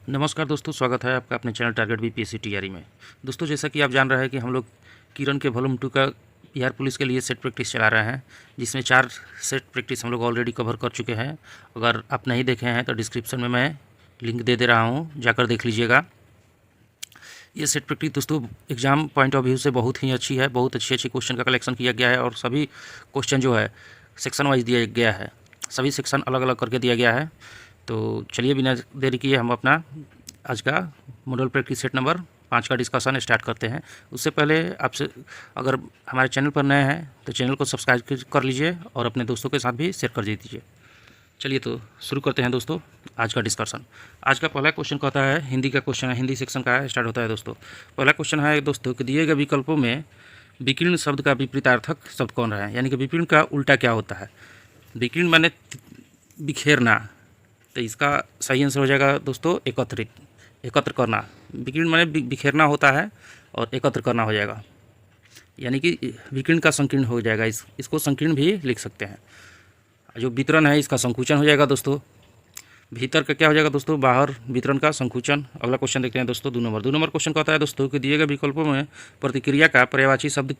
नमस्कार दोस्तों, स्वागत है आपका अपने चैनल टारगेट बीपीएससी टीआरई में। दोस्तों, जैसा कि आप जान रहे हैं कि हम लोग किरण के वॉल्यूम 2 का बिहार पुलिस के लिए सेट प्रैक्टिस चला रहे हैं, जिसमें 4 सेट प्रैक्टिस हम लोग ऑलरेडी कवर कर चुके हैं। अगर आप नहीं देखे हैं तो डिस्क्रिप्शन में मैं लिंक दे रहा हूँ, जाकर देख लीजिएगा। ये सेट प्रैक्टिस दोस्तों एग्जाम पॉइंट ऑफ व्यू से बहुत ही अच्छी है। बहुत अच्छे क्वेश्चन का कलेक्शन किया गया है और सभी क्वेश्चन जो है सेक्शन वाइज दिया गया है। सभी सेक्शन अलग अलग करके दिया गया है। तो चलिए बिना देरी किए हम अपना आज का मॉडल प्रैक्टिस सेट नंबर 5 का डिस्कशन स्टार्ट करते हैं। उससे पहले आपसे अगर हमारे चैनल पर नए हैं तो चैनल को सब्सक्राइब कर लीजिए और अपने दोस्तों के साथ भी शेयर कर दीजिए। चलिए तो शुरू करते हैं दोस्तों आज का डिस्कशन। आज का पहला क्वेश्चन कहता है, हिंदी का क्वेश्चन है, हिंदी सेक्शन का है, स्टार्ट होता है दोस्तों। पहला क्वेश्चन है दोस्तों कि दिए गए विकल्पों में विकीर्ण शब्द का विपरीतार्थक शब्द कौन रहा है, यानी कि विकीर्ण का उल्टा क्या होता है। विकीर्ण माने बिखेरना, तो इसका सही आंसर हो जाएगा दोस्तों एकत्रित, एकत्र करना। विकीर्ण माने बिखेरना होता है और एकत्र करना हो जाएगा, यानी कि विकीर्ण का संकीर्ण हो जाएगा। इसको संकीर्ण भी लिख सकते हैं। जो वितरण है इसका संकुचन हो जाएगा दोस्तों। भीतर का क्या हो जाएगा दोस्तों, बाहर वितरण का संकुचन। अगला क्वेश्चन देखते हैं दोस्तों, 2 नंबर क्वेश्चन कहता है दोस्तों कि दिए गए विकल्पों में प्रतिक्रिया का पर्यायवाची शब्द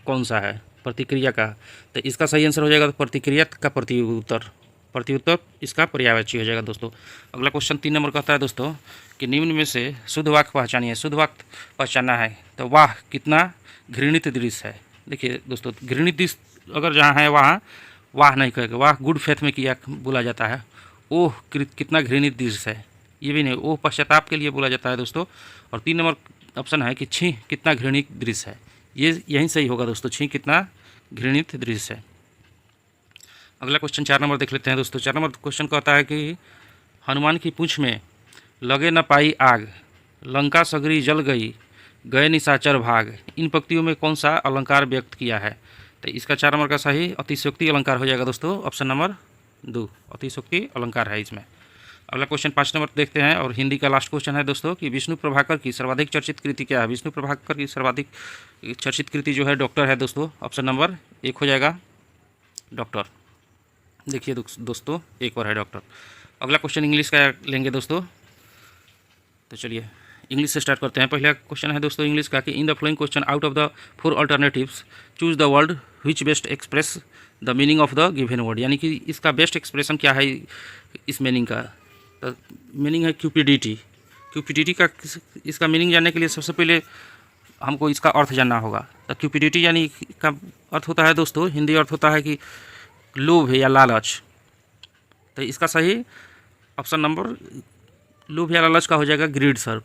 कौन सा है। प्रतिक्रिया का, तो इसका सही आंसर हो जाएगा प्रतिक्रिया का प्रत्युत्तर। प्रत्युत्तर इसका पर्यायवाची हो जाएगा दोस्तों। अगला क्वेश्चन 3 नंबर कहता है दोस्तों कि निम्न में से शुद्ध वाक्य पहचानिए। शुद्ध वाक्य पहचानना है तो वाह कितना घृणित दृश्य है। देखिए दोस्तों, घृणित दृश्य अगर जहाँ है वहाँ वाह नहीं कहेगा, वाह गुड फेथ में किया बोला जाता है। ओह कितना घृणित दृश्य है, ये भी नहीं, ओह पश्चाताप के लिए बोला जाता है दोस्तों। और 3 नंबर ऑप्शन है कि छी कितना घृणित दृश्य है, ये यहीं सही होगा दोस्तों, छी कितना घृणित दृश्य है। अगला क्वेश्चन 4 नंबर देख लेते हैं दोस्तों। 4 नंबर क्वेश्चन कहता है कि हनुमान की पूंछ में लगे न पाई आग, लंका सगरी जल गई, गए निशाचर भाग। इन पंक्तियों में कौन सा अलंकार व्यक्त किया है। तो इसका 4 नंबर का सही अतिशयोक्ति अलंकार हो जाएगा दोस्तों, ऑप्शन नंबर 2 अतिशयोक्ति अलंकार है इसमें। अगला क्वेश्चन 5 नंबर देखते हैं और हिंदी का लास्ट क्वेश्चन है दोस्तों कि विष्णु प्रभाकर की सर्वाधिक चर्चित कृति क्या है। विष्णु प्रभाकर की सर्वाधिक चर्चित कृति जो है डॉक्टर है दोस्तों, ऑप्शन नंबर 1 हो जाएगा डॉक्टर। देखिए दोस्तों, एक और है डॉक्टर। अगला क्वेश्चन इंग्लिश का लेंगे दोस्तों, तो चलिए इंग्लिश से स्टार्ट करते हैं। पहला क्वेश्चन है दोस्तों इंग्लिश का कि in the flowing question out of the 4 alternatives choose the word which best express the meaning of the given word, यानी कि इसका बेस्ट एक्सप्रेशन क्या है इस मीनिंग का। तो मीनिंग है क्यूपिडिटी। क्यूपिडिटी का इसका मीनिंग जानने के लिए सबसे पहले हमको इसका अर्थ जानना होगा। तो क्यूपिडिटी यानी का अर्थ होता है दोस्तों, हिंदी अर्थ होता है कि लोभ या लालच। तो इसका सही ऑप्शन नंबर लोभ या लालच का हो जाएगा ग्रीड सर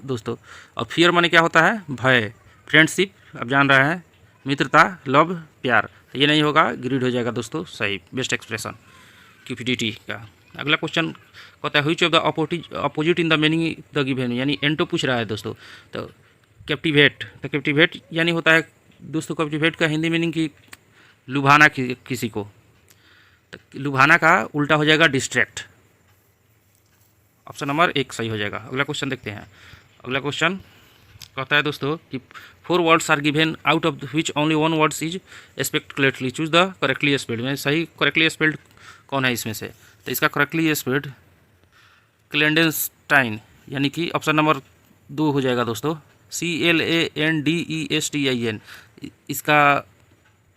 दोस्तों। और फियर माने क्या होता है, भय। फ्रेंडशिप आप जान रहे हैं, मित्रता, लव, प्यार। तो ये नहीं होगा, ग्रीड हो जाएगा दोस्तों सही बेस्ट एक्सप्रेशन क्यूपिडिटी का। अगला क्वेश्चन कहता है which of the opposite in the meaning the given, यानी एंटो पूछ रहा है दोस्तों। तो कैप्टिवेट, तो कैप्टिवेट यानी होता है दोस्तों, कैप्टिवेट का हिंदी मीनिंग की लुभाना किसी को। तो लुभाना का उल्टा हो जाएगा डिस्ट्रैक्ट, ऑप्शन नंबर 1 सही हो जाएगा। अगला क्वेश्चन देखते हैं। अगला क्वेश्चन कहता है दोस्तों कि 4 words are given out of which only 1 words is spelled correctly, choose the correctly spelled. में सही करेक्टली स्पेल्ड कौन है इसमें से। तो इसका करेक्टली स्पेल्ड क्लेंडेनस्टाइन, यानी कि ऑप्शन नंबर 2 हो जाएगा दोस्तों, CLANDESTIN। इसका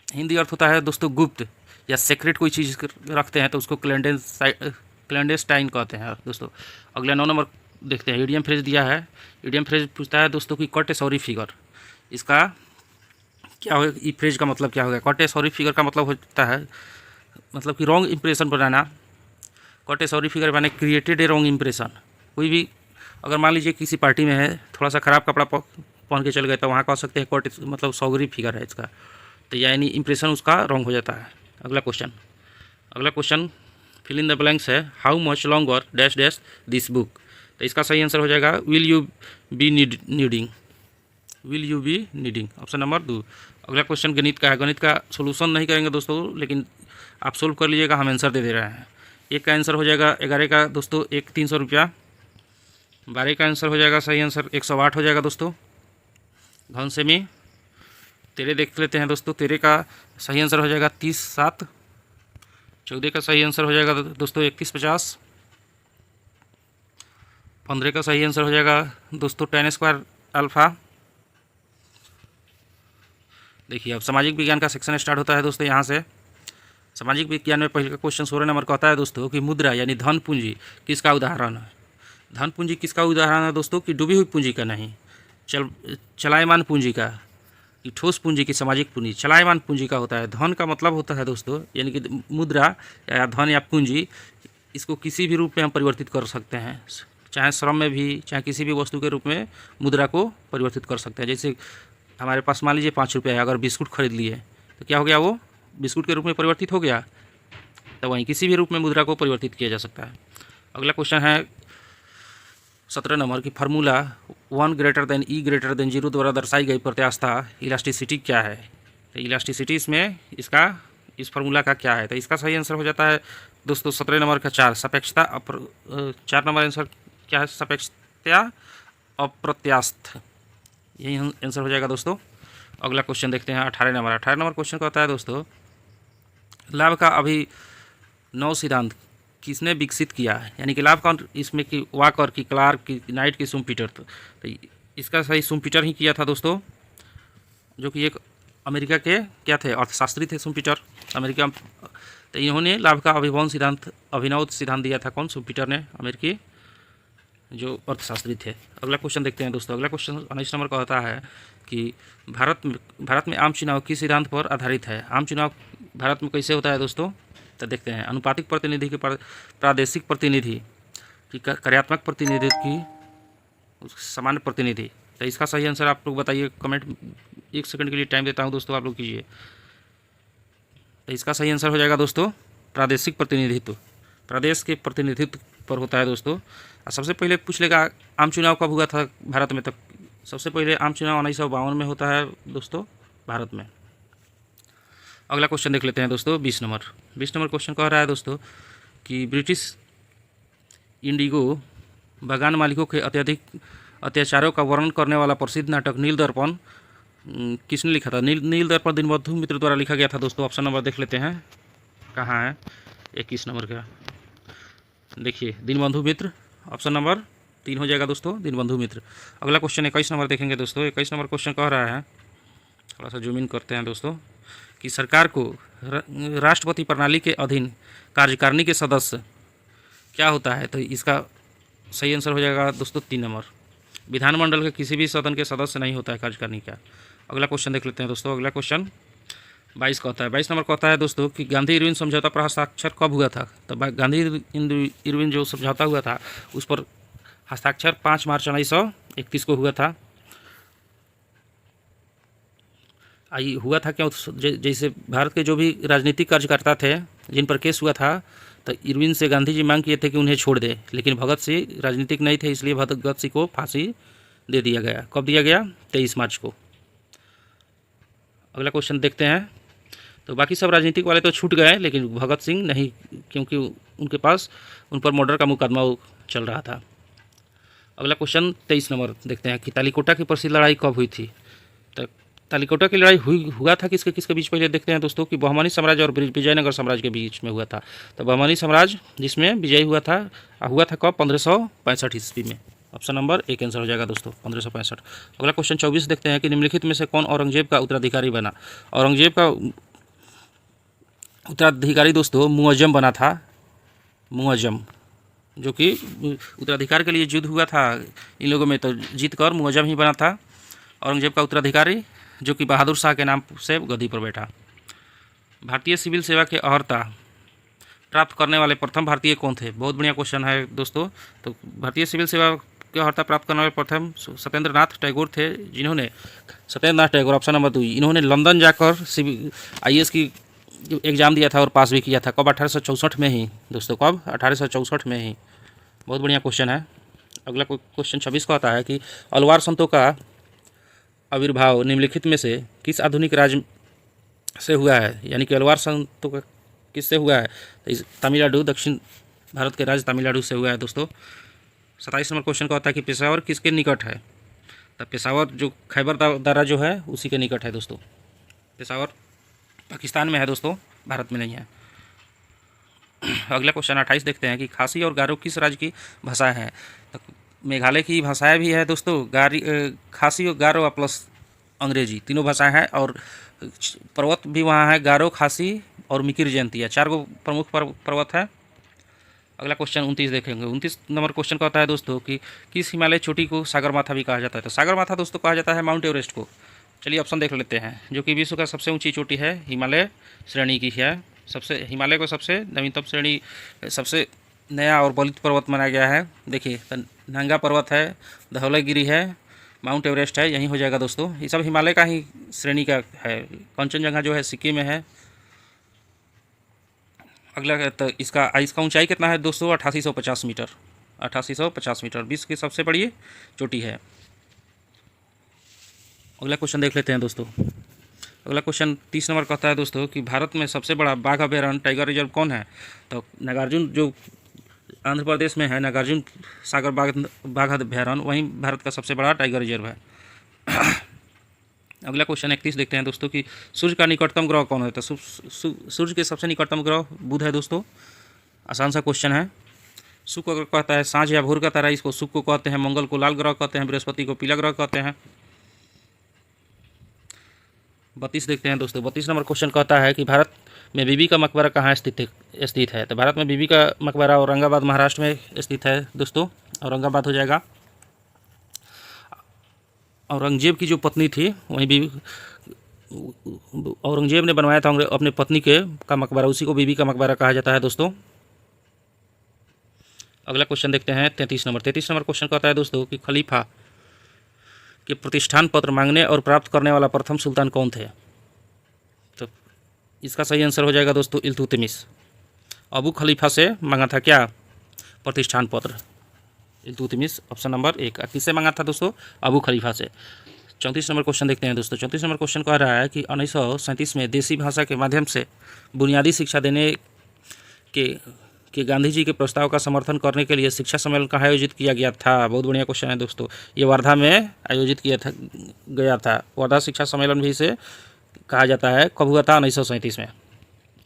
हिंदी अर्थ होता है दोस्तों गुप्त या सेक्रेट, कोई चीज़ रखते हैं तो उसको क्लेंडेस्टाइन कहते हैं दोस्तों। अगला 9 नंबर देखते हैं। इडियम फ्रेज दिया है, इडियम फ्रेज पूछता है दोस्तों कि कट ए सॉरी फिगर। इसका क्या हो, ई फ्रेज का मतलब क्या होगा। कट ए सॉरी फिगर का मतलब होता है मतलब कि रॉन्ग इंप्रेशन बनाना। कट ए सॉरी फिगर माने क्रिएटेड ए रॉन्ग इंप्रेशन। कोई भी अगर मान लीजिए किसी पार्टी में है, थोड़ा सा ख़राब कपड़ा पहन के चल गए तो वहाँ कह सकते हैं कट मतलब सॉरी फिगर है इसका। तो यानी इंप्रेशन उसका रॉन्ग हो जाता है। अगला question fill in the blanks है how much longer dash dash this book. तो इसका सही आंसर हो जाएगा will you be needing, will you be needing, option number 2। अगला क्वेश्चन गणित का है। गणित का सोल्यूशन नहीं करेंगे दोस्तों, लेकिन आप सोल्व कर लीजिएगा, हम आंसर दे रहे हैं। 1 का आंसर हो जाएगा 11 का दोस्तों 300 रुपया। 12 का आंसर हो जाएगा सही आंसर 108 हो जाएगा दोस्तों। घन सेमी 13 देख लेते हैं दोस्तों। 13 का सही आंसर हो जाएगा 30/7। 14 का सही आंसर हो जाएगा दोस्तों 31/50। 15 का सही आंसर हो जाएगा दोस्तों tan स्क्वायर अल्फ़ा। देखिए अब सामाजिक विज्ञान का सेक्शन स्टार्ट होता है दोस्तों। यहाँ से सामाजिक विज्ञान में पहले का क्वेश्चन 16 नंबर का होता है दोस्तों कि मुद्रा यानी धन पूंजी किसका उदाहरण है। धन पूंजी किसका उदाहरण है दोस्तों कि डूबी हुई पूंजी का नहीं, चलायमान पूंजी का, कि ठोस पूंजी की सामाजिक पूंजी चलायमान पूंजी का होता है। धन का मतलब होता है दोस्तों यानी कि मुद्रा या धन या पूंजी, इसको किसी भी रूप में हम परिवर्तित कर सकते हैं, चाहे श्रम में भी, चाहे किसी भी वस्तु के रूप में मुद्रा को परिवर्तित कर सकते हैं। जैसे हमारे पास मान लीजिए 5 रुपये है, अगर बिस्कुट खरीद लिए तो क्या हो गया, वो बिस्कुट के रूप में परिवर्तित हो गया। तो वहीं किसी भी रूप में मुद्रा को परिवर्तित किया जा सकता है। अगला क्वेश्चन है 17 नंबर की फार्मूला 1 ग्रेटर देन ई ग्रेटर देन 0 द्वारा दर्शाई गई प्रत्यास्थता इलास्टिसिटी क्या है। तो इलास्टिसिटी इसमें इसका इस फार्मूला का क्या है। तो इसका सही आंसर हो जाता है दोस्तों 17 नंबर का 4 सापेक्षता 4 नंबर आंसर क्या है, सापेक्षता अप्रत्यास्थ, यही आंसर हो जाएगा दोस्तों। अगला क्वेश्चन देखते हैं 18 नंबर। 18 नंबर क्वेश्चन का होता है दोस्तों लाभ का अभिनव सिद्धांत किसने विकसित किया है, यानी कि लाभ का इसमें कि वाकर की क्लार्क की नाइट की शुम्पीटर। तो इसका सही शुम्पीटर ही किया था दोस्तों, जो कि एक अमेरिका के क्या थे, अर्थशास्त्री थे शुम्पीटर अमेरिका। तो इन्होंने लाभ का अभिनव सिद्धांत दिया था, कौन, शुम्पीटर ने, अमेरिकी जो अर्थशास्त्री थे। अगला क्वेश्चन देखते हैं दोस्तों। अगला क्वेश्चन 19 नंबर का होता है कि भारत में आम चुनाव किस सिद्धांत पर आधारित है। आम चुनाव भारत में कैसे होता है दोस्तों, तो देखते हैं। अनुपातिक प्रतिनिधि के प्रादेशिक प्रतिनिधि की कार्यात्मक प्रतिनिधित्व की सामान्य प्रतिनिधि। तो इसका सही आंसर आप लोग बताइए, कमेंट 1 सेकंड के लिए टाइम देता हूं दोस्तों, आप लोग कीजिए। तो इसका सही आंसर हो जाएगा दोस्तों प्रादेशिक प्रतिनिधित्व, प्रदेश के प्रतिनिधित्व पर होता है दोस्तों। सबसे पहले पूछ लेगा आम चुनाव कब हुआ था भारत में, तो सबसे पहले आम चुनाव 1952 में होता है दोस्तों भारत में। अगला क्वेश्चन देख लेते हैं दोस्तों 20 नंबर। 20 नंबर क्वेश्चन कह रहा है दोस्तों कि ब्रिटिश इंडिगो बागान मालिकों के अत्यधिक अत्याचारों का वर्णन करने वाला प्रसिद्ध नाटक नील दर्पण किसने लिखा था। नील दर्पण दीनबंधु मित्र द्वारा लिखा गया था दोस्तों। ऑप्शन नंबर देख लेते हैं कहाँ है, 21 नंबर का। देखिए दीनबंधु मित्र, ऑप्शन नंबर 3 हो जाएगा दोस्तों, दीनबंधु मित्र। अगला क्वेश्चन 21 नंबर देखेंगे दोस्तों। 21 नंबर क्वेश्चन कह रहा है, थोड़ा सा जूम इन करते हैं दोस्तों, कि सरकार को राष्ट्रपति प्रणाली के अधीन कार्यकारिणी के सदस्य क्या होता है। तो इसका सही आंसर हो जाएगा दोस्तों 3 नंबर, विधानमंडल के किसी भी सदन के सदस्य नहीं होता है कार्यकारिणी का। अगला क्वेश्चन देख लेते हैं दोस्तों। अगला क्वेश्चन 22 का होता है। 22 नंबर का होता है दोस्तों कि गांधी इरविन समझौता पर हस्ताक्षर कब हुआ था। तो गांधी इरविन जो समझौता हुआ था उस पर हस्ताक्षर 5 मार्च 1931 को हुआ था। हुआ था क्यों, जैसे भारत के जो भी राजनीतिक कार्यकर्ता थे जिन पर केस हुआ था, तो इरविन से गांधी जी मांग किए थे कि उन्हें छोड़ दे, लेकिन भगत सिंह राजनीतिक नहीं थे, इसलिए भगत सिंह को फांसी दे दिया गया। कब दिया गया, 23 मार्च को। अगला क्वेश्चन देखते हैं। तो बाकी सब राजनीतिक वाले तो छूट गए, लेकिन भगत सिंह नहीं, क्योंकि उनके पास उन पर मर्डर का मुकदमा चल रहा था। अगला क्वेश्चन 23 नंबर देखते हैं कि तालीकोटा की प्रसिद्ध लड़ाई कब हुई थी। तो तालीकोटा की लड़ाई हुआ था किसके बीच, पहले देखते हैं दोस्तों कि बहमनी साम्राज्य और विजयनगर साम्राज्य के बीच में हुआ था। तो बहमनी साम्राज्य जिसमें विजय हुआ था कब, 1565 ईस्वी में। ऑप्शन नंबर 1 आंसर हो जाएगा दोस्तों, 1565। अगला क्वेश्चन 24 देखते हैं कि निम्नलिखित में से कौन औरंगजेब का उत्तराधिकारी बना। औरंगजेब का उत्तराधिकारी दोस्तों मुअज्जम बना था। मुअज्जम जो कि उत्तराधिकार के लिए युद्ध हुआ था इन लोगों में, तो जीत कर मुअज्जम ही बना था औरंगजेब का उत्तराधिकारी, जो कि बहादुर शाह के नाम से गद्दी पर बैठा। भारतीय सिविल सेवा के अर्हता प्राप्त करने वाले प्रथम भारतीय कौन थे। बहुत बढ़िया क्वेश्चन है दोस्तों। तो भारतीय सिविल सेवा की अर्हता प्राप्त करने वाले प्रथम सत्येंद्र नाथ टैगोर थे, जिन्होंने सत्येंद्र नाथ टैगोर, ऑप्शन नंबर 2, इन्होंने लंदन जाकर IAS की एग्ज़ाम दिया था और पास भी किया था। कब, 1864 में ही दोस्तों, कब, 1864 में ही। बहुत बढ़िया क्वेश्चन है। अगला क्वेश्चन 26 का आता है कि अलवार संतों का आविर्भाव निम्नलिखित में से किस आधुनिक राज्य से हुआ है, यानी कि अलवार संतों का किससे हुआ है। तो तमिलनाडु, दक्षिण भारत के राज्य तमिलनाडु से हुआ है दोस्तों। 27 नंबर क्वेश्चन का होता है कि पेशावर किसके निकट है। तो पेशावर जो खैबर दर्रा जो है उसी के निकट है दोस्तों। पेशावर पाकिस्तान में है दोस्तों, भारत में नहीं है। अगला क्वेश्चन 28 देखते हैं कि खासी और गारो किस राज्य की भाषा है। तो मेघालय की भाषाएं भी है दोस्तों, खासी और गारो प्लस अंग्रेजी, तीनों भाषाएं हैं। और पर्वत भी वहाँ है, गारो, खासी और मिकिर जयंती है, 4 गो प्रमुख पर्वत है। अगला क्वेश्चन 29 देखेंगे। 29 नंबर क्वेश्चन का होता है दोस्तों कि किस हिमालय चोटी को सागरमाथा भी कहा जाता है? तो सागरमाथा दोस्तों कहा जाता है माउंट एवरेस्ट को। चलिए ऑप्शन देख लेते हैं। जो कि विश्व का सबसे ऊंची चोटी है, हिमालय श्रेणी की है। हिमालय को सबसे नवीनतम श्रेणी, सबसे नया और बलित पर्वत माना गया है। देखिए, नंगा पर्वत है, धौलागिरी है, माउंट एवरेस्ट है, यही हो जाएगा दोस्तों। ये सब हिमालय का ही श्रेणी का है। कंचनजंगा जो है सिक्किम में है। अगला तो इसका ऊंचाई कितना है दोस्तों? 8850 मीटर। 8850 मीटर विश्व की सबसे बड़ी चोटी है। अगला क्वेश्चन देख लेते हैं दोस्तों। अगला क्वेश्चन 30 नंबर कहता है दोस्तों कि भारत में सबसे बड़ा बाघ अभयारण्य, टाइगर रिजर्व कौन है? तो नागार्जुन, जो आंध्र प्रदेश में है, नागार्जुन सागर बाघ अभयारण्य, वहीं भारत का सबसे बड़ा टाइगर रिजर्व है। अगला क्वेश्चन 31 देखते हैं दोस्तों कि सूर्य का निकटतम ग्रह कौन है? तो सूर्य के सबसे निकटतम ग्रह बुध है दोस्तों। आसान सा क्वेश्चन है। शुक्र अगर कहता है सांझ या भोर का तारा, इसको शुक्र को कहते हैं। मंगल को लाल ग्रह कहते हैं। बृहस्पति को पीला ग्रह कहते हैं। 32 देखते हैं दोस्तों। 32 नंबर क्वेश्चन कहता है कि भारत में बीबी का मकबरा कहाँ स्थित है? तो भारत में बीबी का मकबरा औरंगाबाद महाराष्ट्र में स्थित है दोस्तों। औरंगाबाद हो जाएगा। औरंगजेब की जो पत्नी थी, वहीं बीबी, औरंगजेब ने बनवाया था अपने पत्नी का मकबरा, उसी को बीबी का मकबरा कहा जाता है दोस्तों। अगला क्वेश्चन देखते हैं 33 नंबर। 33 नंबर क्वेश्चन कहता है दोस्तों कि खलीफा के प्रतिष्ठान पत्र मांगने और प्राप्त करने वाला प्रथम सुल्तान कौन थे? तो इसका सही आंसर हो जाएगा दोस्तों इल्तुतमिश। अबू खलीफा से मांगा था क्या? प्रतिष्ठान पत्र। Iltutmish option number 1। किससे मांगा था दोस्तों? अबू खलीफा से। 34 नंबर क्वेश्चन देखते हैं दोस्तों। 34 नंबर क्वेश्चन कह रहा है कि 1937 में देसी भाषा के माध्यम से बुनियादी शिक्षा देने के गांधी जी के प्रस्ताव का समर्थन करने के लिए शिक्षा सम्मेलन कहाँ आयोजित किया गया था? बहुत बढ़िया क्वेश्चन है दोस्तों। ये वर्धा में आयोजित गया था। वर्धा शिक्षा सम्मेलन भी इसे कहा जाता है। कब हुआ था? 1937 में।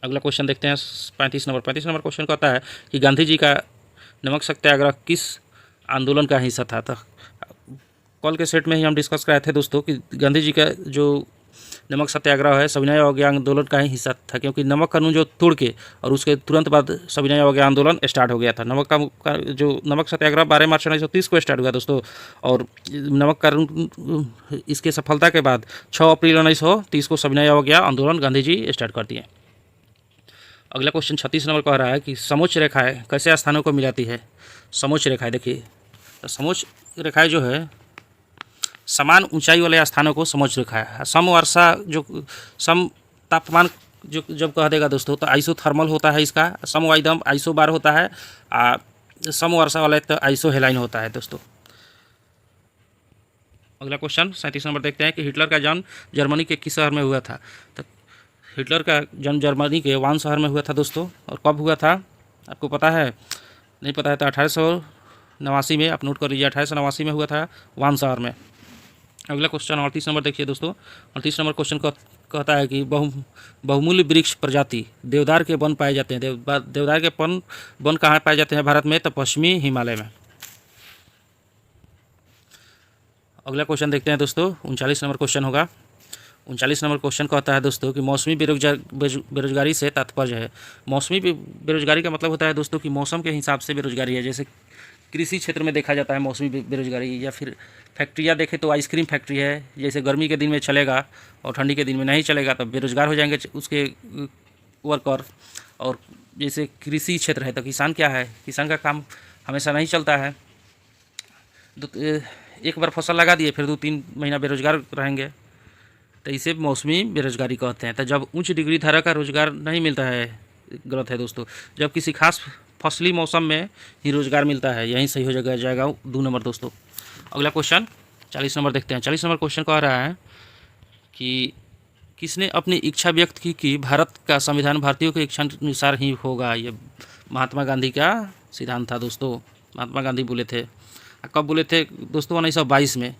अगला क्वेश्चन देखते हैं 35 नंबर। 35 नंबर क्वेश्चन कहता है कि गांधी जी का नमक सत्याग्रह किस आंदोलन का हिस्सा था? तो कल के सेट में ही हम डिस्कस कराए थे दोस्तों कि गांधी जी का जो नमक सत्याग्रह है सविनय अवज्ञा आंदोलन का ही हिस्सा था, क्योंकि नमक कानून जो तोड़ के और उसके तुरंत बाद सविनय अवज्ञा आंदोलन स्टार्ट हो गया था। जो नमक सत्याग्रह 12 मार्च 1930 को स्टार्ट हुआ दोस्तों, और नमक कानून इसके सफलता के बाद 6 अप्रैल 1930 को सविनय अवज्ञा आंदोलन गांधी जी स्टार्ट कर दिए। अगला क्वेश्चन 36 नंबर कह रहा है कि समोच्च रेखाएँ कैसे स्थानों को मिलाती है? समोच्च रेखाएँ, देखिए तो समोच्च रेखाएँ जो है समान ऊंचाई वाले स्थानों को समोच्च रेखा है। सम वर्षा, जो सम तापमान जो जब कह देगा दोस्तों तो आइसोथर्मल होता है इसका। सम वायुदम आइसोबार होता है। सम वर्षा वाला तो आइसोहेलाइन होता है दोस्तों। अगला क्वेश्चन 37 नंबर देखते हैं कि हिटलर का जन्म जर्मनी के किस शहर में हुआ था? तो हिटलर का जन्म जर्मनी के वान शहर में हुआ था दोस्तों। और कब हुआ था आपको पता है? नहीं पता है तो 1889 में, आप नोट कर लीजिए, 1889 में हुआ था वान शहर में। अगला क्वेश्चन 38 नंबर देखिए दोस्तों। 38 नंबर क्वेश्चन कहता है कि बहुमूल्य वृक्ष प्रजाति देवदार के वन पाए जाते हैं। देवदार के वन कहाँ पाए जाते हैं भारत में? तो पश्चिमी हिमालय में। अगला क्वेश्चन देखते हैं दोस्तों। 39 नंबर क्वेश्चन होगा। 39 नंबर क्वेश्चन कहता है दोस्तों कि मौसमी बेरोजगारी से तात्पर्य है। मौसमी बेरोजगारी का मतलब होता है दोस्तों कि मौसम के हिसाब से बेरोजगारी है। जैसे कृषि क्षेत्र में देखा जाता है मौसमी बेरोजगारी, या फिर फैक्ट्रियाँ देखें तो आइसक्रीम फैक्ट्री है, जैसे गर्मी के दिन में चलेगा और ठंडी के दिन में नहीं चलेगा तो बेरोजगार हो जाएंगे उसके वर्कर। और जैसे कृषि क्षेत्र है तो किसान क्या है? किसान का काम हमेशा नहीं चलता है। एक बार फसल लगा दिए फिर 2-3 महीना बेरोजगार रहेंगे, तो इसे मौसमी बेरोजगारी कहते हैं। तो जब उच्च डिग्री धारक का रोजगार नहीं मिलता है, गलत है दोस्तों। जब किसी खास फसली मौसम में ही रोजगार मिलता है, यहीं सही हो जाएगा 2 नंबर दोस्तों। अगला क्वेश्चन 40 नंबर देखते हैं। 40 नंबर क्वेश्चन कह रहा है कि किसने अपनी इच्छा व्यक्त की कि भारत का संविधान भारतीयों के इच्छा अनुसार ही होगा? ये महात्मा गांधी का सिद्धांत था दोस्तों। महात्मा गांधी बोले थे। कब बोले थे दोस्तों? 1922 में।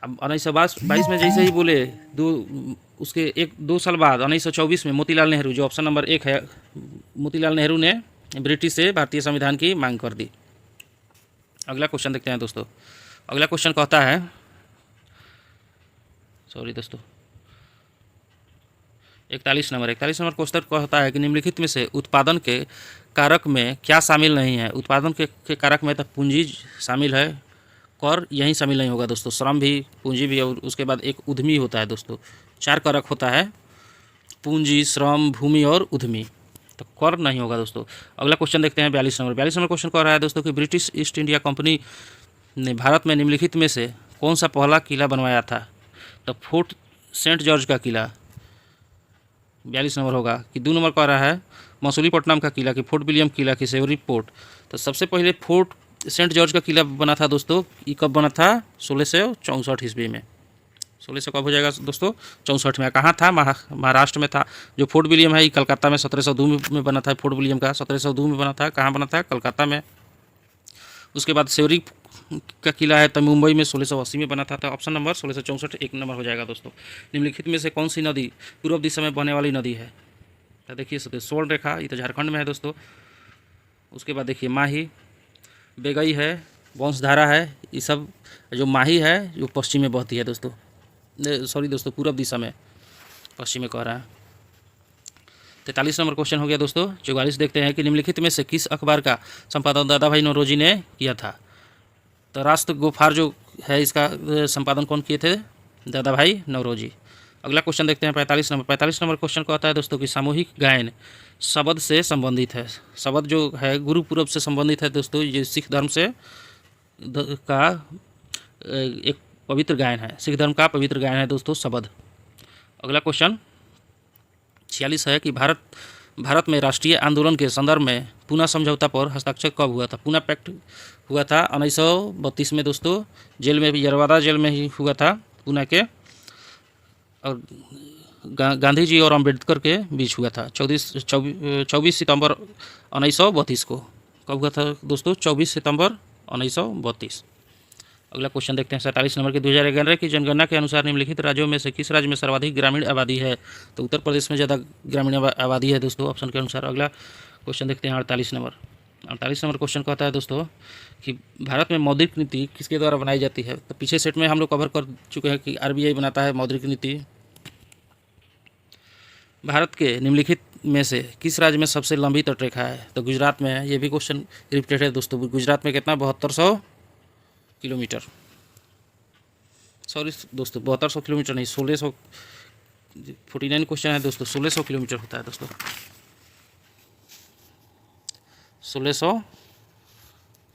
अब 1922 में जैसे ही बोले, उसके 1-2 साल बाद 1924 में मोतीलाल नेहरू, जो ऑप्शन नंबर 1 है, मोतीलाल नेहरू ने ब्रिटिश से भारतीय संविधान की मांग कर दी। अगला क्वेश्चन देखते हैं दोस्तों। अगला क्वेश्चन कहता है, सॉरी दोस्तों, 41 नंबर क्वेश्चन कहता है कि निम्नलिखित में से उत्पादन के कारक में क्या शामिल नहीं है। उत्पादन के कारक में तो पूंजी शामिल है, कर यहीं शामिल नहीं होगा दोस्तों, श्रम भी, पूंजी भी, और उसके बाद एक उद्यमी होता है दोस्तों। 4 कारक होता है, पूंजी, श्रम, भूमि और उद्यमी, तो कर नहीं होगा दोस्तों। अगला क्वेश्चन देखते हैं 42 नंबर क्वेश्चन कह रहा है दोस्तों कि ब्रिटिश ईस्ट इंडिया कंपनी ने भारत में निम्नलिखित में से कौन सा पहला किला बनवाया था। तो फोर्ट सेंट जॉर्ज का किला 42 नंबर होगा। कि 2 नंबर कह रहा है मसूलीपट्टनम का किला, कि फोर्ट विलियम किला, कि सेवरी पोर्ट। तो सबसे पहले फोर्ट सेंट जॉर्ज का किला बना था दोस्तों। ये कब बना था? 1664 ईस्वी में। 1600 कब हो जाएगा दोस्तों? 64 में। कहाँ था? महाराष्ट्र में था। जो फोर्ट विलियम है ये कलकत्ता में 1702 में बना था। फोर्ट विलियम का 1702 में बना था। कहाँ बना था? कलकत्ता में। उसके बाद सेवरी का किला है तो मुंबई में 1680 में बना था। तो ऑप्शन नंबर 1664 1 नंबर हो जाएगा दोस्तों। निम्नलिखित में से कौन सी नदी पूर्व दिशा में बहने वाली नदी है? तो देखिए सोल रेखा, ये तो झारखंड में है दोस्तों। उसके बाद देखिए माही, बेगई है, वंशधारा है, ये सब। जो माही है जो पश्चिम में बहती है दोस्तों, सॉरी दोस्तों, पूर्व दिशा में, पश्चिम में कह रहा है। 43 नंबर क्वेश्चन हो गया दोस्तों। 44 देखते हैं कि निम्नलिखित में से किस अखबार का संपादन दादा भाई नौरोजी ने किया था। तो राष्ट्र गोफार जो है इसका संपादन कौन किए थे? दादा भाई नौरोजी। अगला क्वेश्चन देखते हैं 45 नंबर। 45 नंबर क्वेश्चन कहता है दोस्तों कि सामूहिक गायन शब्द से संबंधित है। शब्द जो है गुरुपूरब से संबंधित है दोस्तों। ये सिख धर्म से का एक पवित्र गायन है, सिख धर्म का पवित्र गायन है दोस्तों शब्द। अगला क्वेश्चन 46 है कि भारत में राष्ट्रीय आंदोलन के संदर्भ में पूना समझौता पर हस्ताक्षर कब हुआ था। पूना पैक्ट हुआ था 1932 में दोस्तों। जेल में भी, यरवादा जेल में ही हुआ था पूना के। और गांधी जी और अम्बेडकर के बीच हुआ था 24 सितंबर 1932 को। कब हुआ था दोस्तों? 24 सितंबर 1932। अगला क्वेश्चन देखते हैं 47 नंबर के। 2011 की जनगणना के अनुसार निम्नलिखित राज्यों में से किस राज्य में सर्वाधिक ग्रामीण आबादी है। तो उत्तर प्रदेश में ज़्यादा ग्रामीण आबादी है दोस्तों, ऑप्शन के अनुसार। अगला क्वेश्चन देखते हैं 48 नंबर। 48 नंबर क्वेश्चन कहता है दोस्तों कि भारत में मौद्रिक नीति किसके द्वारा बनाई जाती है। तो पीछे सेट में हम लोग कवर कर चुके हैं कि RBI बनाता है मौद्रिक नीति। भारत के निम्नलिखित में से किस राज्य में सबसे लंबी तटरेखा है। तो गुजरात में है। ये भी क्वेश्चन रिपीटेड है दोस्तों। गुजरात में कितना? 7200 किलोमीटर। सॉरी दोस्तों, 7200 किलोमीटर नहीं, 49 क्वेश्चन है दोस्तों। 1600 किलोमीटर होता है दोस्तों, 1600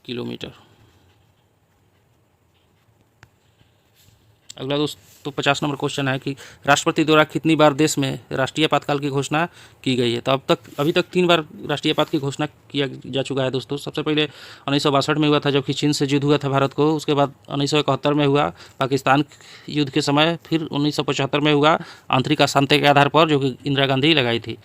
किलोमीटर। अगला दोस्तों 50 नंबर क्वेश्चन है कि राष्ट्रपति द्वारा कितनी बार देश में राष्ट्रीय आपातकाल की घोषणा की गई है। तो अभी तक 3 बार राष्ट्रीय आपात की घोषणा किया जा चुका है दोस्तों। सबसे पहले 1962 में हुआ था जबकि चीन से युद्ध हुआ था भारत को। उसके बाद 1971 में हुआ पाकिस्तान युद्ध के समय। फिर 1975 में हुआ आंतरिक अशांति के आधार पर, जो कि इंदिरा गांधी लगाई थी।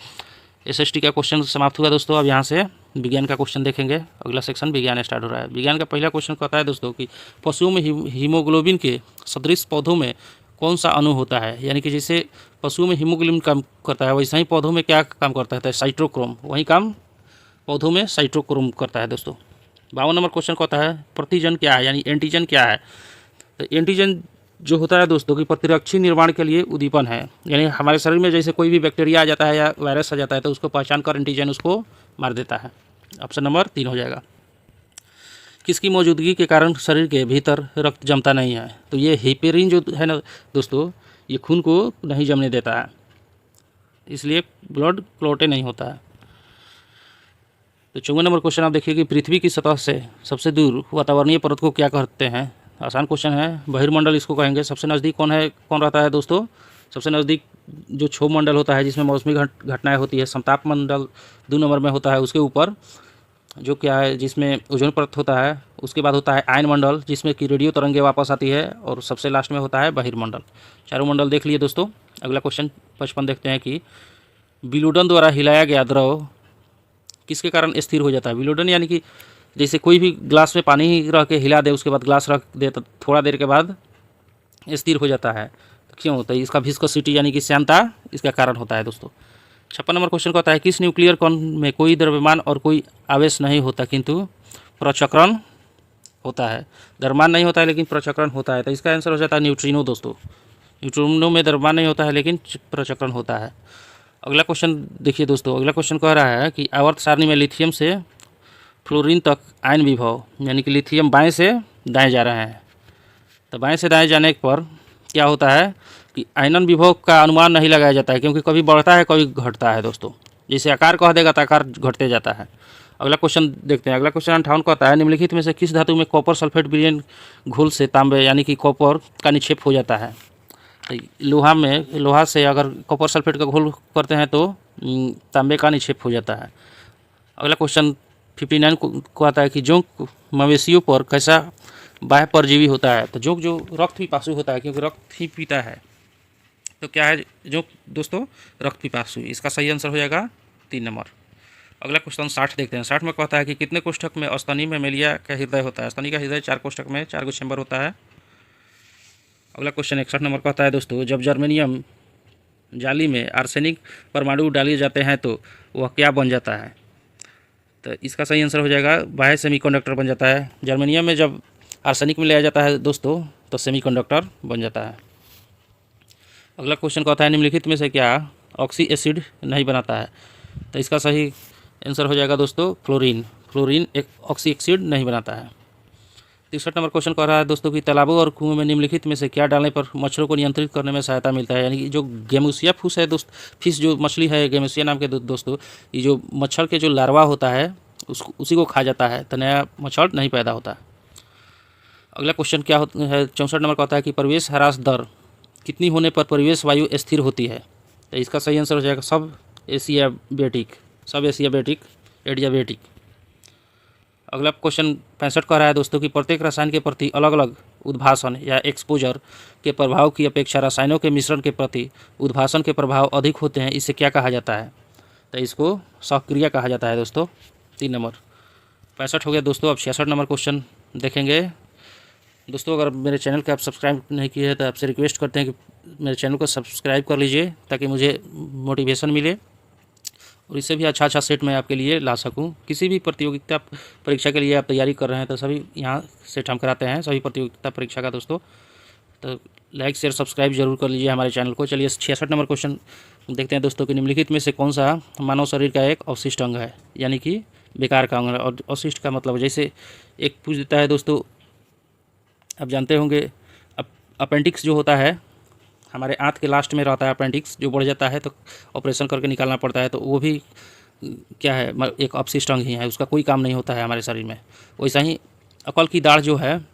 SST का क्वेश्चन समाप्त हुआ दोस्तों। अब यहाँ से विज्ञान का क्वेश्चन देखेंगे। अगला सेक्शन विज्ञान स्टार्ट हो रहा है। विज्ञान का पहला क्वेश्चन कहता है दोस्तों कि पशुओं में हीमोग्लोबिन के सदृश पौधों में कौन सा अणु होता है। यानी कि जैसे पशुओं में हीमोग्लोबिन काम करता है वैसे ही पौधों में क्या काम करता है? तो साइटोक्रोम। वही काम पौधों में साइटोक्रोम करता है दोस्तों। 52 नंबर क्वेश्चन कहता है प्रतिजन क्या है, यानी एंटीजन क्या है। तो एंटीजन जो होता है दोस्तों कि प्रतिरक्षी निर्माण के लिए उद्दीपन है। यानी हमारे शरीर में जैसे कोई भी बैक्टीरिया आ जाता है या वायरस आ जाता है तो उसको पहचान कर एंटीजन उसको मार देता है। ऑप्शन नंबर 3 हो जाएगा। किसकी मौजूदगी के कारण शरीर के भीतर रक्त जमता नहीं है। तो ये हेपेरिन जो है ना दोस्तों, ये खून को नहीं जमने देता है, इसलिए ब्लड क्लॉटें नहीं होता है। तो 54 नंबर क्वेश्चन आप देखिए कि पृथ्वी की सतह से सबसे दूर वातावरणीय परत को क्या कहते हैं। आसान क्वेश्चन है, बहिर्मंडल इसको कहेंगे। सबसे नज़दीक कौन रहता है दोस्तों? सबसे नज़दीक जो क्षोभ मंडल होता है जिसमें मौसमी घटनाएं होती है। समताप मंडल 2 नंबर में होता है। उसके ऊपर जो क्या है जिसमें ओजोन परत होता है। उसके बाद होता है आयन मंडल जिसमें कि रेडियो तरंगे वापस आती है। और सबसे लास्ट में होता है बहिर्मंडल। चारों मंडल देख लिए दोस्तों। अगला क्वेश्चन 55 देखते हैं कि विलोडन द्वारा हिलाया गया द्रव किसके कारण स्थिर हो जाता है। विलोडन यानी कि जैसे कोई भी ग्लास में पानी रख के हिला दे, उसके बाद ग्लास रख दे तो थोड़ा देर के बाद स्थिर हो जाता है। तो क्यों होता है? इसका विस्कोसिटी यानी कि श्यानता इसका कारण होता है दोस्तों। 56 नंबर क्वेश्चन कहता है किस न्यूक्लियर कण में कोई द्रव्यमान और कोई आवेश नहीं होता किंतु प्रचक्रण होता है, द्रव्यमान नहीं होता है लेकिन प्रचक्रण होता है। तो इसका आंसर हो जाता है न्यूट्रिनो दोस्तों। न्यूट्रिनो में द्रव्यमान नहीं होता है लेकिन प्रचक्रण होता है। अगला क्वेश्चन देखिए दोस्तों, अगला क्वेश्चन कह रहा है कि आवर्त सारणी में लिथियम से फ्लोरीन तक आयन विभव, यानी कि लिथियम बाएं से दाएं जा रहे हैं। तो बाएं से दाएं जाने पर क्या होता है कि आयनन विभव का अनुमान नहीं लगाया जाता है, क्योंकि कभी बढ़ता है कभी घटता है दोस्तों। जैसे आकार कह देगा तो आकार घटते जाता है। अगला क्वेश्चन देखते हैं। अगला क्वेश्चन 58 कहता है निम्नलिखित में से किस धातु में कॉपर सल्फेट विलयन घोल से तांबे यानी कि कॉपर का निक्षेप हो जाता है। तो लोहा से अगर कॉपर सल्फेट का घोल करते हैं तो तांबे का निक्षेप हो जाता है। अगला क्वेश्चन 59 को आता है कि जोंक मवेशियों पर कैसा बाह्य परजीवी होता है। तो जोंक जो रक्त पिपासु होता है, क्योंकि रक्त ही पीता है, तो क्या है जोंक दोस्तों, रक्त पिपासु। इसका सही आंसर हो जाएगा 3 नंबर। अगला क्वेश्चन 60 देखते हैं। 60 में कहता है कि कितने कोष्ठक में स्तनी मेमेलिया का हृदय होता है। स्तनी का हृदय 4 कोष्ठक में 4 चैम्बर होता है। अगला क्वेश्चन 61 नंबर कहता है दोस्तों, जब जर्मेनियम जाली में आर्सेनिक परमाणु डाले जाते हैं तो वह क्या बन जाता है। तो इसका सही आंसर हो जाएगा बाह्य सेमीकंडक्टर बन जाता है। जर्मेनियम में जब आर्सेनिक में लिया जाता है दोस्तों तो सेमीकंडक्टर बन जाता है। अगला क्वेश्चन कहता है निम्नलिखित में से क्या ऑक्सी एसिड नहीं बनाता है। तो इसका सही आंसर हो जाएगा दोस्तों फ्लोरीन। फ्लोरीन एक ऑक्सी एसिड नहीं बनाता है। 63 नंबर क्वेश्चन कह रहा है दोस्तों कि तालाबों और कुओं में निम्नलिखित में से क्या डालने पर मच्छरों को नियंत्रित करने में सहायता मिलता है। यानी कि जो गेमुसिया फूस है फिश जो मछली है गेमुसिया नाम के दोस्तों, ये जो मच्छर के जो लार्वा होता है उसी को खा जाता है, तो नया मच्छर नहीं पैदा होता। अगला क्वेश्चन क्या है 64 नंबर का होता है कि प्रवेश ह्रास दर कितनी होने पर परिवेश वायु स्थिर होती है। तो इसका सही आंसर हो जाएगा सब एशियाबेटिक एडियाबेटिक। अगला क्वेश्चन 65 कह रहा है दोस्तों कि प्रत्येक रसायन के प्रति अलग अलग उद्भासन या एक्सपोजर के प्रभाव की अपेक्षा रसायनों के मिश्रण के प्रति उद्भासन के प्रभाव अधिक होते हैं, इसे क्या कहा जाता है। तो इसको सहक्रिया कहा जाता है दोस्तों। 3 नंबर 65 हो गया दोस्तों। अब 66 नंबर क्वेश्चन देखेंगे दोस्तों। अगर मेरे चैनल को आप सब्सक्राइब नहीं किए हैं तो आपसे रिक्वेस्ट करते हैं कि मेरे चैनल को सब्सक्राइब कर लीजिए, ताकि मुझे मोटिवेशन मिले और इससे भी अच्छा सेट मैं आपके लिए ला सकूं। किसी भी प्रतियोगिता परीक्षा के लिए आप तैयारी कर रहे हैं तो सभी यहाँ सेट हम कराते हैं, सभी प्रतियोगिता परीक्षा का दोस्तों। तो लाइक शेयर सब्सक्राइब जरूर कर लीजिए हमारे चैनल को। चलिए 66 नंबर क्वेश्चन देखते हैं दोस्तों कि निम्नलिखित में से कौन सा मानव शरीर का एक अवशिष्ट अंग है, यानी कि बेकार का अंग है। और अवशिष्ट का मतलब जैसे एक पूछ देता है दोस्तों, आप जानते होंगे अपेंडिक्स जो होता है हमारे आंत के लास्ट में रहता है, अपेंडिक्स जो बढ़ जाता है तो ऑपरेशन करके निकालना पड़ता है, तो वो भी क्या है एक अपशिष्ट अंग ही है, उसका कोई काम नहीं होता है हमारे शरीर में। वैसा ही अकल की दाढ़ जो है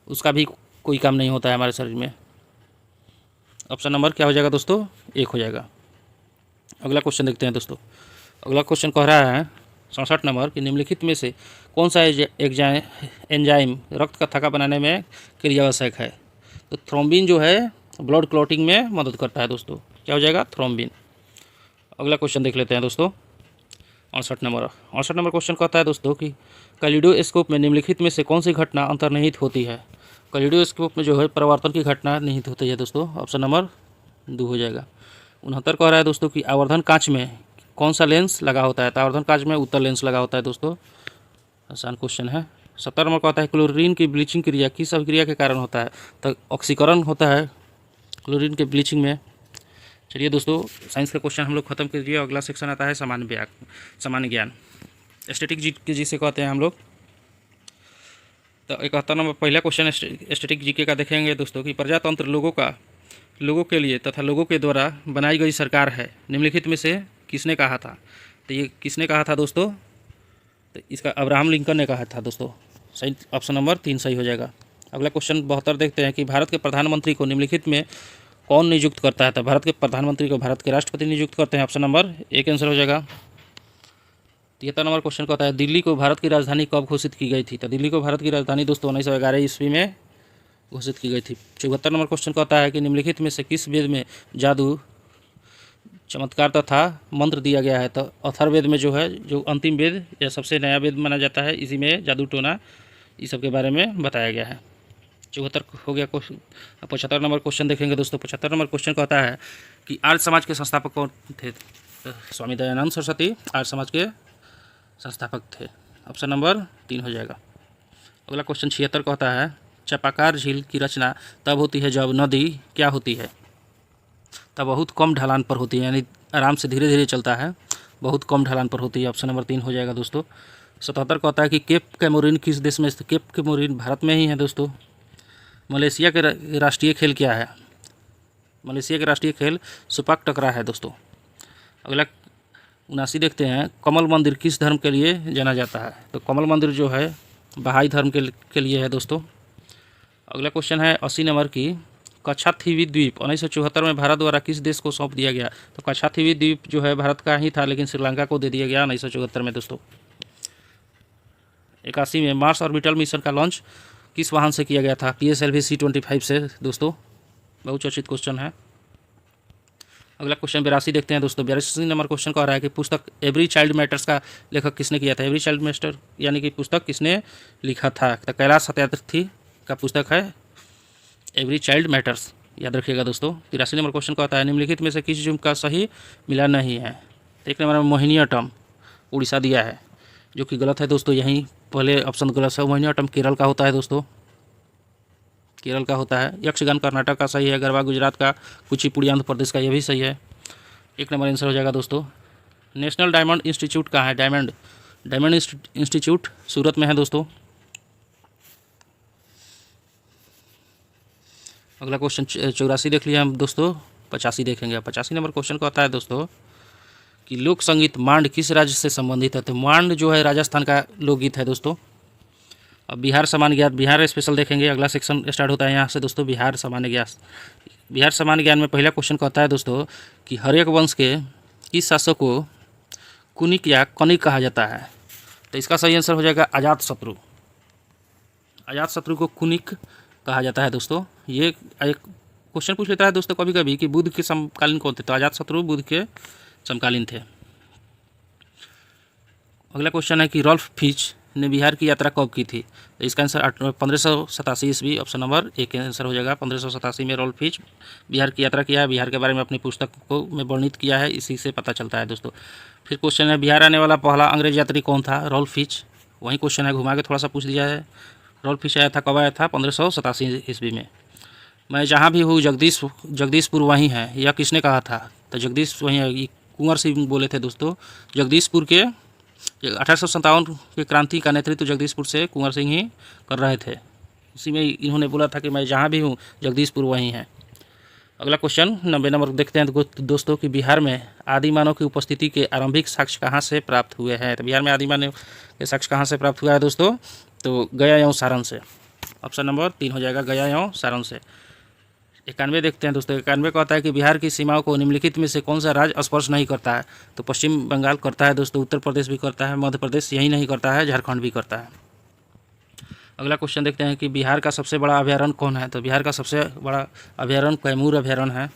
उसका भी कोई काम नहीं होता है हमारे शरीर में। ऑप्शन नंबर क्या हो जाएगा दोस्तों, 1 हो जाएगा। अगला क्वेश्चन देखते हैं दोस्तों। अगला क्वेश्चन कह रहा है 67 नंबर कि निम्नलिखित में से कौन सा एंजाइम रक्त का थक्का बनाने में क्रियावशक है। तो थ्रोम्बिन जो है ब्लड क्लॉटिंग में मदद करता है दोस्तों, क्या हो जाएगा थ्रोम्बिन। अगला क्वेश्चन देख लेते हैं दोस्तों 68 नंबर क्वेश्चन कहता है दोस्तों कि कैलिडोस्कोप में निम्नलिखित में से कौन सी घटना अंतर्निहित होती है। कैलिडोस्कोप में जो है परिवर्तन की घटना निहित होती है दोस्तों। ऑप्शन नंबर 2 हो जाएगा। 69 कह रहा है दोस्तों कि आवर्धन कांच में कौन सा लेंस लगा होता है। तो आवर्धन कांच में उत्तल लेंस लगा होता है दोस्तों, आसान क्वेश्चन है। 70 नंबर कहता है क्लोरीन की ब्लीचिंग क्रिया किस अभिक्रिया के कारण होता है। तो ऑक्सीकरण होता है क्लोरीन के ब्लीचिंग में। चलिए दोस्तों साइंस का क्वेश्चन हम लोग खत्म कर दिए। अगला सेक्शन आता है सामान्य ज्ञान, स्टैटिक जीके जिसे कहते हैं हम लोग। तो 71 नंबर पहला क्वेश्चन स्टैटिक जीके का देखेंगे दोस्तों कि प्रजातंत्र लोगों के लिए तथा लोगों के द्वारा बनाई गई सरकार है, निम्नलिखित में से किसने कहा था। तो ये किसने कहा था दोस्तों, तो इसका अब्राहम लिंकन ने कहा था दोस्तों। सही ऑप्शन नंबर 3 सही हो जाएगा। अगला क्वेश्चन 72 देखते हैं कि भारत के प्रधानमंत्री को निम्नलिखित में कौन नियुक्त करता है। तो भारत के प्रधानमंत्री को भारत के राष्ट्रपति नियुक्त करते हैं, ऑप्शन नंबर 1 आंसर हो जाएगा। 73 नंबर क्वेश्चन कहता है दिल्ली को भारत की राजधानी कब घोषित की गई थी। तो दिल्ली को भारत की राजधानी दोस्तों 1911 ईस्वी में घोषित की गई थी। 74 नंबर क्वेश्चन कहता है कि निम्नलिखित में से किस वेद में जादू चमत्कार तथा मंत्र दिया गया है। तो अथर्ववेद में जो है, जो अंतिम वेद या सबसे नया वेद माना जाता है, इसी में जादू टोना इस सब के बारे में बताया गया है। 74 हो गया क्वेश्चन। 75 नंबर क्वेश्चन देखेंगे दोस्तों। 75 नंबर क्वेश्चन कहता है कि आर्य समाज के संस्थापक कौन थे। तो स्वामी दयानंद सरस्वती आर्य समाज के संस्थापक थे, ऑप्शन नंबर 3 हो जाएगा। अगला क्वेश्चन 76 का होता है, चापाकार झील की रचना तब होती है जब नदी क्या होती है? तब बहुत कम ढलान पर होती है, यानी आराम से धीरे धीरे चलता है, बहुत कम ढलान पर होती है। ऑप्शन नंबर 3 हो जाएगा दोस्तों। 77 का होता है कि केप कैमोरिन किस देश में स्थित? केप कैमोरिन भारत में ही है दोस्तों। मलेशिया के राष्ट्रीय खेल क्या है? मलेशिया के राष्ट्रीय खेल सुपाक टकरा है दोस्तों। अगला 79 देखते हैं, कमल मंदिर किस धर्म के लिए जाना जाता है? तो कमल मंदिर जो है बहाई धर्म के लिए है दोस्तों। अगला क्वेश्चन है 80 नंबर की, कच्छाथीवी द्वीप 1974 में भारत द्वारा किस देश को सौंप दिया गया? तो कच्छाथीवी द्वीप जो है भारत का ही था, लेकिन श्रीलंका को दे दिया गया 1974 में दोस्तों। 81 में मार्स ऑर्बिटल मिशन का लॉन्च किस वाहन से किया गया था? PSLV C-25 से दोस्तों। बहुत चर्चित क्वेश्चन है। अगला क्वेश्चन 82 देखते हैं दोस्तों। 82 नंबर क्वेश्चन कह रहा है कि पुस्तक एवरी चाइल्ड मैटर्स का लेखक किसने किया था? एवरी चाइल्ड मैटर यानी कि पुस्तक किसने लिखा था? तो कैलाश सत्यार्थी का पुस्तक है एवरी चाइल्ड मैटर्स, याद रखिएगा दोस्तों। 83 नंबर क्वेश्चन का होता है, निम्नलिखित में से किस जुम्मन का सही मिला नहीं है? तो 1 नंबर में मोहिनीअट्टम उड़ीसा दिया है, जो कि गलत है दोस्तों। यहीं पहले ऑप्शन गलत है। मोहिनीअट्टम केरल का होता है दोस्तों, केरल का होता है। यक्षगान कर्नाटक का सही है। गरबा गुजरात का। कुचिपुड़ी आंध्र प्रदेश का, यह भी सही है। 1 नंबर आंसर हो जाएगा दोस्तों। नेशनल डायमंड इंस्टीट्यूट कहाँ है? डायमंड इंस्टीट्यूट सूरत में है दोस्तों। अगला क्वेश्चन 84 देख लिया हम दोस्तों। 85 देखेंगे। 85 नंबर क्वेश्चन का होता है दोस्तों कि लोक संगीत मांड किस राज्य से संबंधित है? तो मांड जो है राजस्थान का लोकगीत है दोस्तों। अब बिहार सामान्य ज्ञान, बिहार स्पेशल देखेंगे। अगला सेक्शन स्टार्ट होता है यहाँ से दोस्तों, बिहार सामान्य ज्ञान। बिहार सामान्य ज्ञान में पहला क्वेश्चन कहता है दोस्तों कि हर्यक वंश के किस शासक को कुनिक या कनिक कहा जाता है? तो इसका सही आंसर हो जाएगा अजातशत्रु। अजातशत्रु को कुनिक कहा जाता है दोस्तों। ये एक क्वेश्चन पूछ लेता है दोस्तों कभी कभी कि बुद्ध के समकालीन कौन थे? तो अजातशत्रु बुद्ध के समकालीन थे। अगला क्वेश्चन है कि रॉल्फ फिच ने बिहार की यात्रा कब की थी? तो इसका आंसर 1587 ईस्वी। ऑप्शन नंबर 1 का आंसर हो जाएगा। 1587 में रॉल्फ फिच बिहार की यात्रा किया है। बिहार के बारे में अपनी पुस्तक को में वर्णित किया है, इसी से पता चलता है दोस्तों। फिर क्वेश्चन है, बिहार आने वाला पहला अंग्रेज यात्री कौन था? Rolf Fitch. वही क्वेश्चन है, घुमा के थोड़ा सा पूछ दिया है। रॉल्फ फिच आया था, कब आया था? 1587 ईस्वी में। मैं जहाँ भी हूँ जगदीशपुर वहीं है, यह किसने कहा था? तो जगदीश वहीं है, ये कुंवर सिंह बोले थे दोस्तों। जगदीशपुर के 1857 के क्रांति का नेतृत्व जगदीशपुर से कुंवर सिंह ही कर रहे थे। उसी में इन्होंने बोला था कि मैं जहाँ भी हूँ जगदीशपुर वहीं है। अगला क्वेश्चन 90 नंबर देखते हैं दोस्तों कि बिहार में आदि मानव की उपस्थिति के आरंभिक साक्ष्य कहाँ से प्राप्त हुए हैं? तो बिहार में आदि मानव के साक्ष्य कहाँ से प्राप्त हुआ है दोस्तों? तो गया एवं सारण से। ऑप्शन नंबर 3 हो जाएगा, गया एवं सारण से। 91 देखते हैं दोस्तों। 91 का होता है कि बिहार की सीमाओं को निम्नलिखित में से कौन सा राज्य स्पर्श नहीं करता है? तो पश्चिम बंगाल करता है दोस्तों, उत्तर प्रदेश भी करता है, मध्य प्रदेश यही नहीं करता है, झारखंड भी करता है। अगला क्वेश्चन देखते हैं कि बिहार का सबसे बड़ा अभयारण्य कौन है? तो बिहार का सबसे बड़ा अभयारण्य कैमूर अभयारण्य है।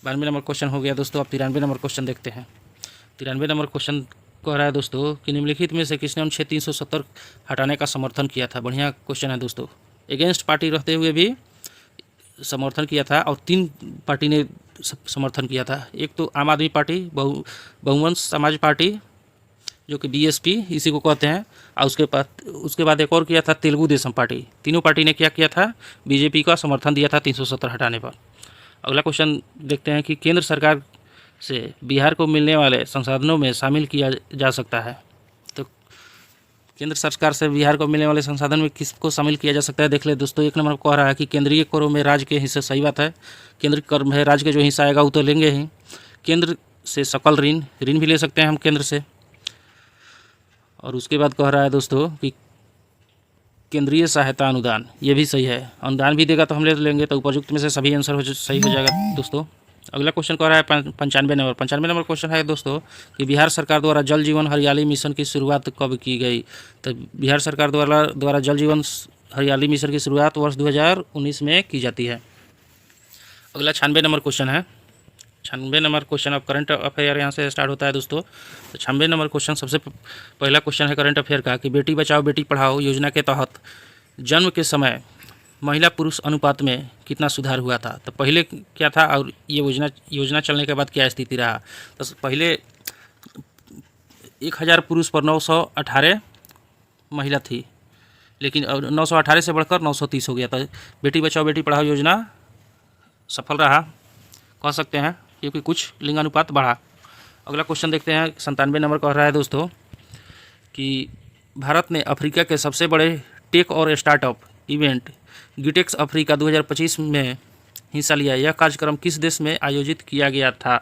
92 नंबर क्वेश्चन हो गया दोस्तों। अब 93 नंबर क्वेश्चन देखते हैं। 93 नंबर क्वेश्चन कह रहा है दोस्तों कि निम्नलिखित में से किसने अनुच्छेद 370 हटाने का समर्थन किया था? बढ़िया क्वेश्चन है दोस्तों। अगेंस्ट पार्टी रहते हुए भी समर्थन किया था, और 3 पार्टी ने समर्थन किया था। एक तो आम आदमी पार्टी, बहुवंश समाज पार्टी जो कि BSP इसी को कहते हैं, और उसके बाद एक और किया था तेलुगु देशम पार्टी। तीनों पार्टी ने क्या किया था? BJP का समर्थन दिया था 370 हटाने पर। अगला क्वेश्चन देखते हैं कि केंद्र सरकार से बिहार को मिलने वाले संसाधनों में शामिल किया जा सकता है। तो केंद्र सरकार से बिहार को मिलने वाले संसाधन में किसको शामिल किया जा सकता है? देख ले दोस्तों। 1 नंबर कह रहा है कि केंद्रीय करों में राज्य के हिस्से, सही बात है। केंद्र कर में राज्य के जो हिस्सा आएगा वो तो लेंगे ही। केंद्र से सकल ऋण भी ले सकते हैं हम केंद्र से। और उसके बाद कह रहा है दोस्तों कि केंद्रीय सहायता अनुदान, ये भी सही है। अनुदान भी देगा तो हम ले लेंगे। तो उपयुक्त में से सभी आंसर सही हो जाएगा दोस्तों। अगला क्वेश्चन कह रहा है 95 नंबर क्वेश्चन है दोस्तों कि बिहार सरकार द्वारा जल जीवन हरियाली मिशन की शुरुआत कब की गई? तो बिहार सरकार द्वारा जल जीवन हरियाली मिशन की शुरुआत वर्ष 2019 में की जाती है। अगला 96 नंबर क्वेश्चन है। 96 number question of current affair यहाँ से स्टार्ट होता है दोस्तों। तो 96 नंबर क्वेश्चन सबसे पहला क्वेश्चन है करंट अफेयर का कि बेटी बचाओ बेटी पढ़ाओ योजना के तहत जन्म के समय महिला पुरुष अनुपात में कितना सुधार हुआ था? तो पहले क्या था और ये योजना चलने के बाद क्या स्थिति रहा? तो पहले 1000 पुरुष पर 918 महिला थी, लेकिन अब 918 से बढ़कर 930 हो गया था। बेटी बचाओ बेटी पढ़ाओ योजना सफल रहा कह सकते हैं, क्योंकि कुछ लिंगानुपात बढ़ा। अगला क्वेश्चन देखते हैं। 97 नंबर कह रहा है दोस्तों कि भारत ने अफ्रीका के सबसे बड़े टेक और स्टार्टअप इवेंट गिटेक्स अफ्रीका 2025 में हिस्सा लिया। यह कार्यक्रम किस देश में आयोजित किया गया था?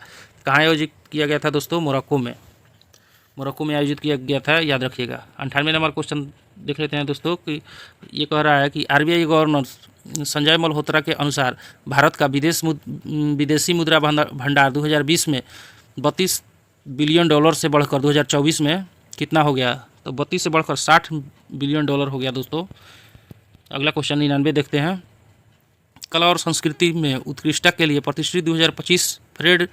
कहाँ आयोजित किया गया था दोस्तों? मोरक्को में। मोरक्को में आयोजित किया गया था, याद रखिएगा। 98 नंबर क्वेश्चन देख लेते हैं दोस्तों कि ये कह रहा है कि आरबीआई गवर्नर संजय मल्होत्रा के अनुसार भारत का विदेशी मुद्रा भंडार 2020 में 32 बिलियन डॉलर से बढ़कर 2024 में कितना हो गया? तो 32 से बढ़कर 60 बिलियन डॉलर हो गया दोस्तों। अगला क्वेश्चन 99 देखते हैं। कला और संस्कृति में उत्कृष्टता के लिए प्रतिष्ठित 2025 फ्रेड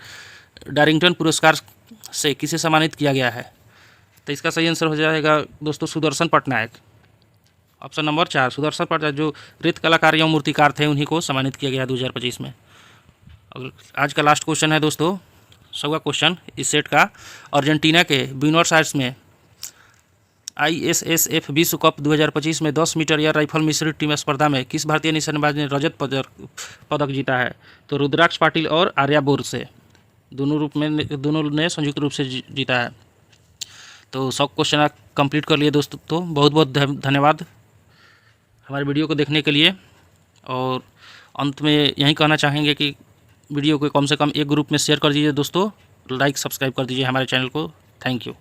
डारिंगटन पुरस्कार से किसे सम्मानित किया गया है? तो इसका सही आंसर हो जाएगा दोस्तों सुदर्शन पटनायक। ऑप्शन नंबर 4 सुदर्शन पटनायक, जो रेत कलाकार या मूर्तिकार थे, उन्हीं को सम्मानित किया गया 2025 में। आज का लास्ट क्वेश्चन है दोस्तों, 100वां क्वेश्चन इस सेट का। अर्जेंटीना के ब्यूनस आयर्स में ISSF विश्व कप 2025 में 10 मीटर एयर राइफल मिश्रित टीम स्पर्धा में किस भारतीय निशानेबाज ने रजत पदक जीता है? तो रुद्राक्ष पाटिल और आर्या बोर से दोनों ने संयुक्त रूप से जीता है। तो 100 क्वेश्चन आप कंप्लीट कर लिए दोस्तों। तो बहुत बहुत धन्यवाद हमारे वीडियो को देखने के लिए। और अंत में यही कहना चाहेंगे कि वीडियो को कम से कम एक ग्रुप में शेयर कर दीजिए दोस्तों, लाइक सब्सक्राइब कर दीजिए हमारे चैनल को। Thank you.